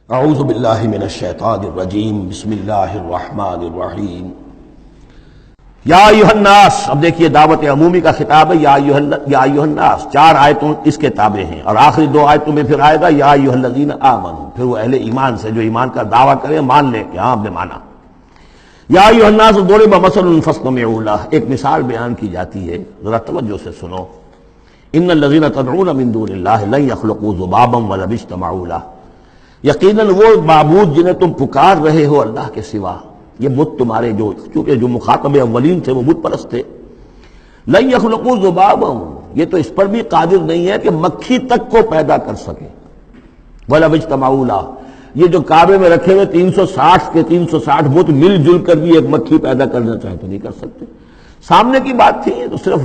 اعوذ باللہ من الشیطان الرجیم بسم اللہ الرحمن الرحیم یا ایھا الناس. اب دیکھیے دعوت عمومی کا خطاب ہے. یا ایھا الناس 4 آیتوں اس کے تابع ہیں اور آخری 2 آیتوں میں پھر آئے گا یا ایھا الذین آمنوا. پھر وہ اہل ایمان سے جو ایمان کا دعویٰ کرے مان لے کہ ہاں ہم نے مانا. یا ایھا الناس ضرب مثل فاستمعوا لہ. ایک مثال بیان کی جاتی ہے, ذرا توجہ سے سنو. ان الذین تدعون من دون اللہ لن یخلقوا ذبابا ولو اجتمعوا لہ. یقیناً وہ معبود جنہیں تم پکار رہے ہو اللہ کے سوا, یہ بت تمہارے چونکہ جو مخاطب اولین تھے وہ بت پرست تھے. لن یخلقوا ذبابا, یہ تو اس پر بھی قادر نہیں ہے کہ مکھی تک کو پیدا کر سکے. ولو اجتمعوا لہ, یہ جو کعبے میں رکھے ہوئے 360 کے 360 بت مل جل کر بھی ایک مکھی پیدا کرنا چاہے تو نہیں کر سکتے. سامنے کی بات تھی, تو صرف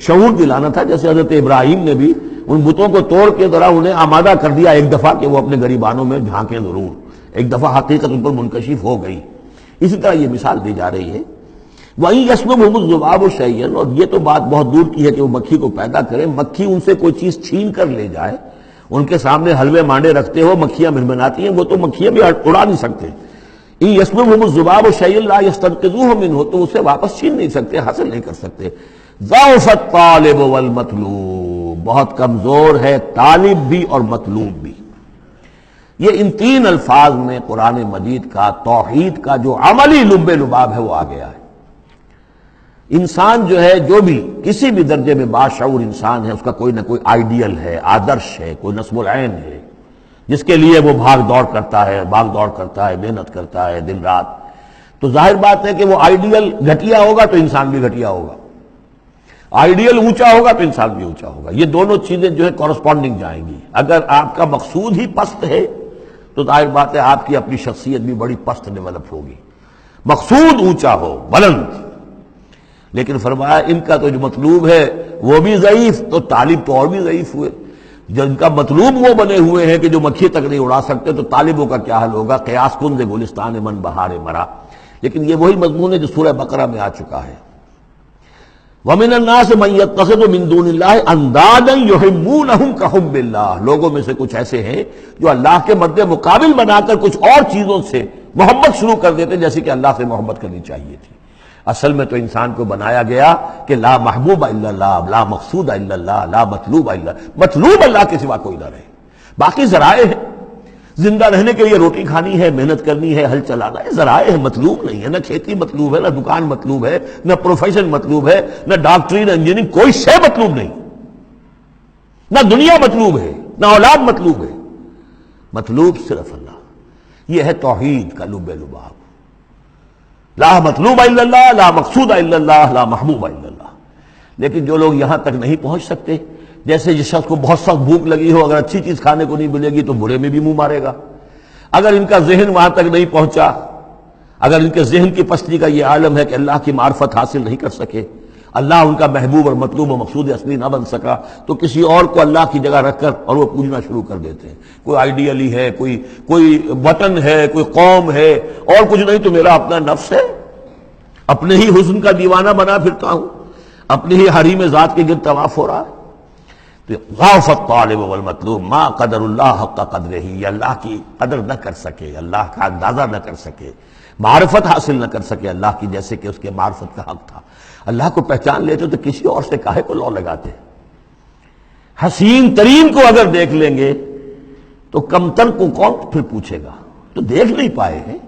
شعور دلانا تھا. جیسے حضرت ابراہیم نے بھی ان بتوں کو توڑ کے ذرا انہیں آمادہ کر دیا ایک دفعہ کہ وہ اپنے غریبانوں میں جھانکیں ضرور, ایک دفعہ حقیقت ان پر منکشف ہو گئی. اسی طرح یہ مثال دی جا رہی ہے. وَإِن يَسْلُبْهُمُ الذُّبَابُ شَيْئًا, اور یہ تو بات بہت دور کی ہے کہ وہ مکھی کو پیدا کرے. مکھی ان سے کوئی چیز چھین کر لے جائے, ان کے سامنے حلوے مانڈے رکھتے ہو, مکھیاں منمناتی ہیں, وہ تو مکھیاں بھی اڑا نہیں سکتے. إِن يَسْلُبْهُمُ الذُّبَابُ شَيْئًا لَا يَسْتَنقِذُوهُ مِنْهُ, تو اسے واپس چھین نہیں سکتے, حاصل نہیں کر سکتے. ضعف الطالب والمطلوب, بہت کمزور ہے طالب بھی اور مطلوب بھی. یہ ان 3 الفاظ میں قرآن مجید کا توحید کا جو عملی لب لباب ہے وہ آ گیا ہے. انسان جو ہے, جو بھی کسی بھی درجے میں باشعور انسان ہے, اس کا کوئی نہ کوئی آئیڈیل ہے, آدرش ہے, کوئی نصب العین ہے جس کے لیے وہ بھاگ دوڑ کرتا ہے, محنت کرتا ہے دن رات. تو ظاہر بات ہے کہ وہ آئیڈیل گھٹیا ہوگا تو انسان بھی گھٹیا ہوگا, آئیڈیل اونچا ہوگا تو انسان بھی اونچا ہوگا. یہ دونوں چیزیں جو ہے کورسپونڈنگ جائیں گی. اگر آپ کا مقصود ہی پست ہے تو ظاہر بات ہے آپ کی اپنی شخصیت بھی بڑی پست ڈیولپ ہوگی. مقصود اونچا ہو, بلند. لیکن فرمایا ان کا تو جو مطلوب ہے وہ بھی ضعیف, تو طالب تو اور بھی ضعیف ہوئے. جن کا مطلوب وہ بنے ہوئے ہیں کہ جو مکھی تک نہیں اڑا سکتے, تو طالبوں کا کیا حال ہوگا. قیاس کن دے گلستان من بہار مرا. لیکن یہ وہی مضمون ہے جو سورہ بقرہ میں آ چکا ہے. وَمِنَ النَّاسِ مَن يَتَّخِذُ مِن دُونِ اللَّهِ أَندَادًا يُحِبُّونَهُمْ كَحُبِّ اللَّهِ. لوگوں میں سے کچھ ایسے ہیں جو اللہ کے مد مقابل بنا کر کچھ اور چیزوں سے محبت شروع کر دیتے جیسے کہ اللہ سے محبت کرنی چاہیے تھی. اصل میں تو انسان کو بنایا گیا کہ لا محبوب الا اللہ, لا مقصود الا اللہ, لا مطلوب الا اللہ. مطلوب اللہ کے سوا کوئی نہ رہے, باقی ذرائع ہیں. زندہ رہنے کے لیے روٹی کھانی ہے, محنت کرنی ہے, ہل چلانا ہے, ذرائع ہے, مطلوب نہیں ہے. نہ کھیتی مطلوب ہے, نہ دکان مطلوب ہے, نہ پروفیشن مطلوب ہے, نہ ڈاکٹری, نہ انجینئرنگ, کوئی شے مطلوب نہیں. نہ دنیا مطلوب ہے, نہ اولاد مطلوب ہے. مطلوب صرف اللہ. یہ ہے توحید کا لب لباب. لا مطلوب الا اللہ, لا مقصود الا اللہ, لا محبوب الا اللہ. لیکن جو لوگ یہاں تک نہیں پہنچ سکتے, جیسے جس شخص کو بہت سخت بھوک لگی ہو, اگر اچھی چیز کھانے کو نہیں ملے گی تو برے میں بھی منہ مارے گا. اگر ان کا ذہن وہاں تک نہیں پہنچا, اگر ان کے ذہن کی پستی کا یہ عالم ہے کہ اللہ کی معرفت حاصل نہیں کر سکے, اللہ ان کا محبوب اور مطلوب و مقصود اصلی نہ بن سکا, تو کسی اور کو اللہ کی جگہ رکھ کر اور وہ پوجنا شروع کر دیتے ہیں. کوئی آئیڈیلی ہے, کوئی وطن ہے, کوئی قوم ہے, اور کچھ نہیں تو میرا اپنا نفس ہے, اپنے ہی حسن کا دیوانہ بنا پھرتا ہوں, اپنی ہی حریم ذات کے گرد طواف ہو رہا ہے. تو ضعف الطالب والمطلوب ما قدر اللہ حق قدرہ, یہ اللہ کی قدر نہ کر سکے, اللہ کا اندازہ نہ کر سکے, معرفت حاصل نہ کر سکے اللہ کی جیسے کہ اس کے معرفت کا حق تھا. اللہ کو پہچان لیتے تو کسی اور سے کاہے کو لو لگاتے. حسین ترین کو اگر دیکھ لیں گے تو کمتر کو کون پھر پوچھے گا. تو دیکھ نہیں پائے ہیں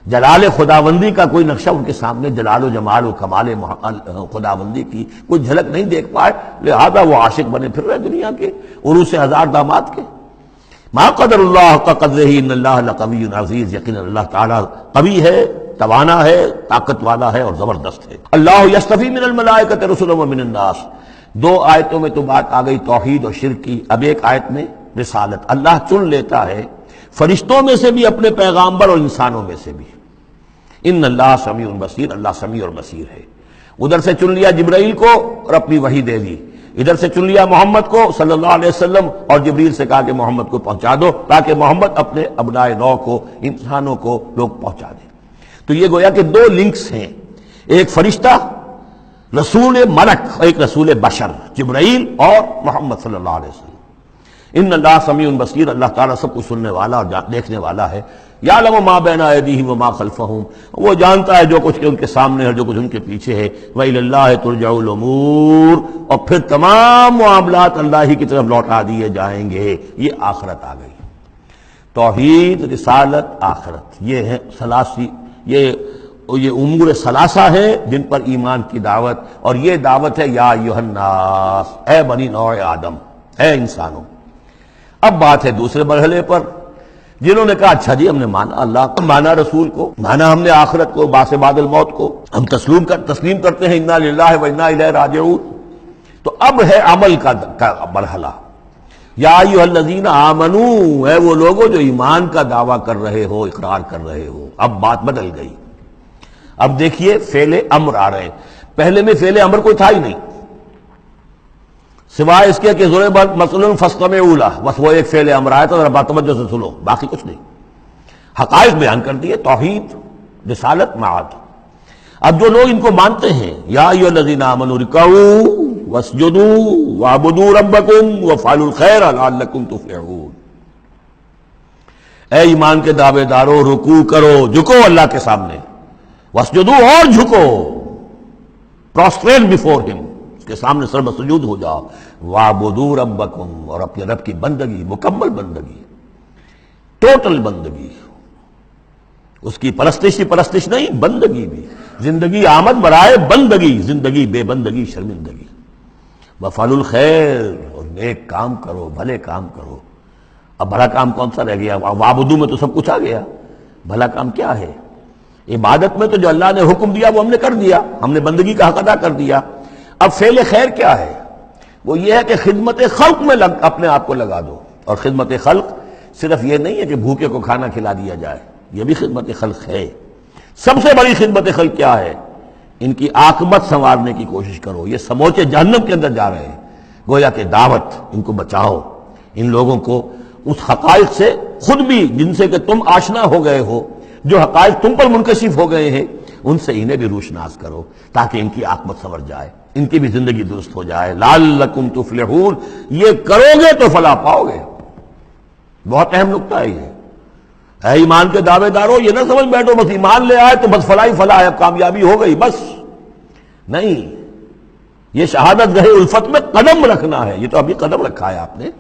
جلال خداوندی کا کوئی نقشہ ان کے سامنے, جلال و جمال و کمال خداوندی کی کوئی جھلک نہیں دیکھ پائے, لہذا وہ عاشق بنے پھر رہے دنیا کے عروس ہزار داماد کے. ما قدر اللہ حق قدرہ ان اللہ لقوی عزیز, یقینا اللہ تعالیٰ قوی ہے, توانا ہے, طاقت والا ہے اور زبردست ہے. اللہ یصطفی من الملائکۃ رسلا ومن الناس. 2 آیتوں میں تو بات آ گئی توحید اور شرک کی, اب ایک آیت میں رسالت. اللہ چن لیتا ہے فرشتوں میں سے بھی اپنے پیغامبر اور انسانوں میں سے بھی. ان اللہ سمیع بصیر, اللہ سمیع اور بصیر ہے. ادھر سے چن لیا جبرائیل کو اور اپنی وحی دے دی, ادھر سے چن لیا محمد کو صلی اللہ علیہ وسلم اور جبریل سے کہا کہ محمد کو پہنچا دو, تاکہ محمد اپنے ابنائے نو کو, انسانوں کو لوگ پہنچا دیں. تو یہ گویا کہ 2 لنکس ہیں, ایک فرشتہ رسول ملک, ایک رسول بشر جبرائیل اور محمد صلی اللہ علیہ وسلم. ان اللہ سمیع بصیر، اللہ تعالیٰ سب کچھ سننے والا اور دیکھنے والا ہے۔ یعلم ما بین ایدیہم وما خلفہم، وہ جانتا ہے جو کچھ ان کے سامنے ہے، جو کچھ ان کے پیچھے ہے۔ وإلی اللہ ترجع الامور، اور پھر تمام معاملات اللہ ہی کی طرف لوٹا دیے جائیں گے۔ یہ آخرت آ گئی، توحید، رسالت، آخرت، یہ ہے ثلاثی، یہ امور ثلاثہ ہیں جن پر ایمان کی دعوت، اور یہ دعوت ہے یا ایھا الناس، اے بنی نوع آدم، اے انسانوں۔ اب بات ہے دوسرے مرحلے پر، جنہوں نے کہا اچھا جی ہم نے مانا اللہ کو، مانا رسول کو، مانا ہم نے آخرت کو، بعث بعد الموت کو، ہم تسلیم کرتے ہیں انا للہ و انا الیہ راجعون۔ تو اب ہے عمل کا مرحلہ، یا ایھا الذین آمنوا، اے وہ لوگوں جو ایمان کا دعویٰ کر رہے ہو، اقرار کر رہے ہو۔ اب بات بدل گئی، اب دیکھیے فعل امر آ رہے ہیں۔ پہلے میں فعل امر کوئی تھا ہی نہیں، سوائے اس کے کہ ضرب مثل فاستمعوا لہ، بس وہ ایک فعل امر آیا تھا، ذرا بات توجہ سے سنو، باقی کچھ نہیں۔ حقائق بیان کر دیے، توحید، رسالت، معاد۔ اب جو لوگ ان کو مانتے ہیں، یا ایھا الذین آمنوا ارکعوا واسجدوا واعبدوا ربکم وافعلوا الخیر لعلکم تفلحون، اے ایمان کے دعوے دارو، رکوع کرو، جھکو اللہ کے سامنے، واسجدوا، اور جھکو، پروسٹریٹ بیفور ہم، اس کے سامنے سر سجود ہو جاؤ، وَاعْبُدُوا رَبَّكُمْ، اور اپنے رب کی بندگی، مکمل بندگی، ٹوٹل بندگی، اس کی پرستش نہیں، بندگی بھی، زندگی آمد برائے بندگی، زندگی بے بندگی شرمندگی۔ وَافْعَلُوا الْخَيْرَ، اور نیک کام کرو، بھلے کام کرو۔ اب بھلا کام کون سا رہ گیا؟ وَاعْبُدُوا میں تو سب کچھ آ گیا، بھلا کام کیا ہے؟ عبادت میں تو جو اللہ نے حکم دیا وہ ہم نے کر دیا، ہم نے بندگی کا حق ادا کر دیا۔ اب فعل خیر کیا ہے؟ وہ یہ ہے کہ خدمت خلق میں اپنے آپ کو لگا دو، اور خدمت خلق صرف یہ نہیں ہے کہ بھوکے کو کھانا کھلا دیا جائے، یہ بھی خدمت خلق ہے۔ سب سے بڑی خدمت خلق کیا ہے؟ ان کی عاقبت سنوارنے کی کوشش کرو، یہ سموچے جہنم کے اندر جا رہے ہیں، گویا کہ دعوت، ان کو بچاؤ، ان لوگوں کو اس حقائق سے خود بھی جن سے کہ تم آشنا ہو گئے ہو، جو حقائق تم پر منکشف ہو گئے ہیں، ان سے انہیں بھی روشناس کرو تاکہ ان کی عاقبت سنور جائے، ان کی بھی زندگی درست ہو جائے۔ لعلکم تفلحون، یہ کرو گے تو فلاح پاؤ گے۔ بہت اہم نکتہ ہے یہ۔ اے ایمان کے دعوے دارو، یہ نہ سمجھ بیٹھو بس ایمان لے آئے تو بس فلاح ہی فلاح ہے، اب کامیابی ہو گئی بس، نہیں، یہ شہادت گاہ الفت میں قدم رکھنا ہے، یہ تو ابھی قدم رکھا ہے آپ نے،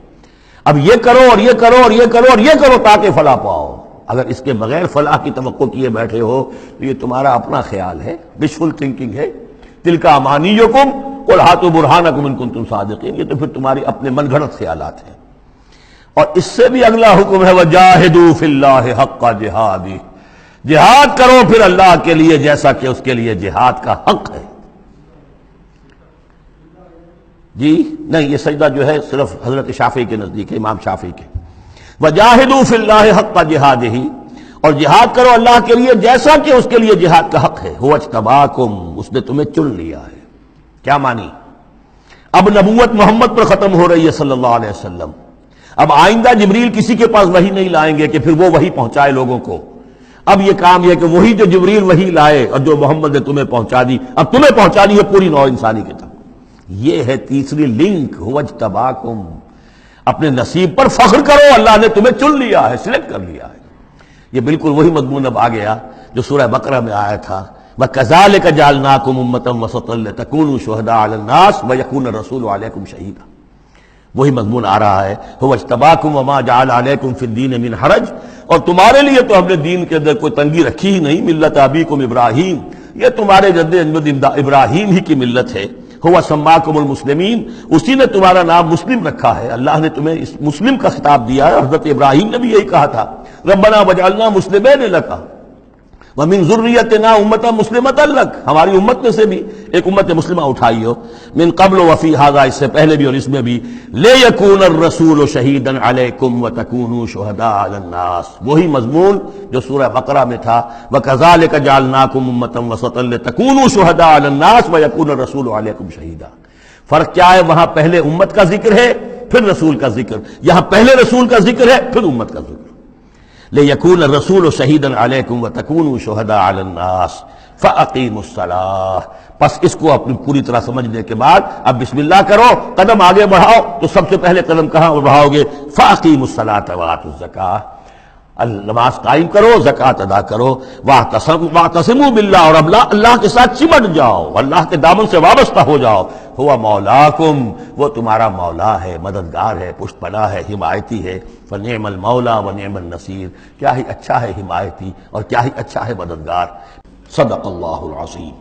اب یہ کرو اور یہ کرو اور یہ کرو اور یہ کرو تاکہ فلاح پاؤ۔ اگر اس کے بغیر فلاح کی توقع کیے بیٹھے ہو تو یہ تمہارا اپنا خیال ہے، وشفل تھنکنگ ہے۔ تلک امانیکم قل ہاتوا برہانکم ان کنتم صادقین، یہ تو پھر تمہاری اپنے من گھڑت خیالات ہیں۔ اور اس سے بھی اگلا حکم ہے وجاہدوا فی اللہ حق جہادہ، جہاد کرو پھر اللہ کے لیے جیسا کہ اس کے لیے جہاد کا حق ہے۔ جی نہیں، یہ سجدہ جو ہے صرف حضرت شافعی کے نزدیک ہے، امام شافعی کے۔ وجاہدوا فی اللہ حق جہادہ، اور جہاد کرو اللہ کے لیے جیسا کہ اس کے لیے جہاد کا حق ہے۔ هو اجتباکم، اس نے تمہیں چن لیا ہے۔ کیا مانی؟ اب نبوت محمد پر ختم ہو رہی ہے صلی اللہ علیہ وسلم، اب آئندہ جبریل کسی کے پاس وحی نہیں لائیں گے کہ پھر وہ وحی پہنچائے لوگوں کو۔ اب یہ کام یہ کہ وہی جو جبریل وحی لائے اور جو محمد نے تمہیں پہنچا دی، اب تمہیں پہنچانی ہے پوری نوع انسانی کی طرف۔ یہ ہے تیسری لنک، هو اجتباکم، اپنے نصیب پر فخر کرو، اللہ نے تمہیں چن لیا ہے، سلیکٹ کر لیا ہے۔ یہ بالکل وہی مضمون اب آ گیا جو سورہ بقرہ میں آیا تھا، وَكَذَلِكَ جَعَلْنَاكُمْ أُمَّةً وَسَطًا لِتَكُونُوا شُهَدَاءَ عَلَى النَّاسِ وَيَكُونَ الرَّسُولُ عَلَيْكُمْ شَهِيدًا، وہی مضمون آ رہا ہے، هُوَ اجْتَبَاكُمْ وَمَا جَعَلَ عَلَيْكُمْ فِي الدِّينِ مِنْ حَرَجٍ، اور تمہارے لیے تو ہم نے دین کے اندر کوئی تنگی رکھی ہی نہیں، ملت ابیکم ابراہیم، یہ تمہارے جد ابراہیم ہی کی ملت ہے۔ هو سماکم المسلمین، اسی نے تمہارا نام مسلم رکھا ہے، اللہ نے تمہیں اس مسلم کا خطاب دیا ہے۔ حضرت ابراہیم نے بھی یہی کہا تھا، ربنا وجعلنا مسلمین لک ومن ذریتنا امۃ مسلمۃ لک، ہماری امت میں سے بھی ایک امت مسلمہ اٹھائی ہو، من قبل وفی ھذا، اس سے پہلے بھی اور اس میں بھی، لیکون الرسول شہیدا علیکم وتکونوا شہداء علی الناس، وہی مضمون جو سورہ بقرہ میں تھا، وکذالک جعلناکم امۃ وسطا لتکونوا شہداء علی الناس ویکون الرسول علیکم شہیدا۔ فرق کیا ہے؟ وہاں پہلے امت کا ذکر ہے پھر رسول کا ذکر، یہاں پہلے رسول کا ذکر ہے پھر امت کا ذکر۔ لِيَكُونَ الرَّسُولُ شَهِيدًا عَلَيْكُمْ وَتَكُونُوا شُهَدَاءَ عَلَى النَّاسِ، فَأَقِیمُوا الصَّلَاةَ، پس اس کو اپنی پوری طرح سمجھنے کے بعد اب بسم اللہ کرو، قدم آگے بڑھاؤ، تو سب سے پہلے قدم کہاں بڑھاؤ گے؟ فَأَقِیمُوا الصَّلَاةَ وَآتُوا الزَّکَاةَ، نماز قائم کرو، زکوٰۃ ادا کرو، واعتصموا باللہ، اور اللہ کے ساتھ چمٹ جاؤ، اللہ کے دامن سے وابستہ ہو جاؤ، ہوا مولاکم، وہ تمہارا مولا ہے، مددگار ہے، پشت پناہ ہے، حمایتی ہے، فنعم المولا ونعم النصیر، کیا ہی اچھا ہے حمایتی اور کیا ہی اچھا ہے مددگار۔ صدق اللہ العظیم۔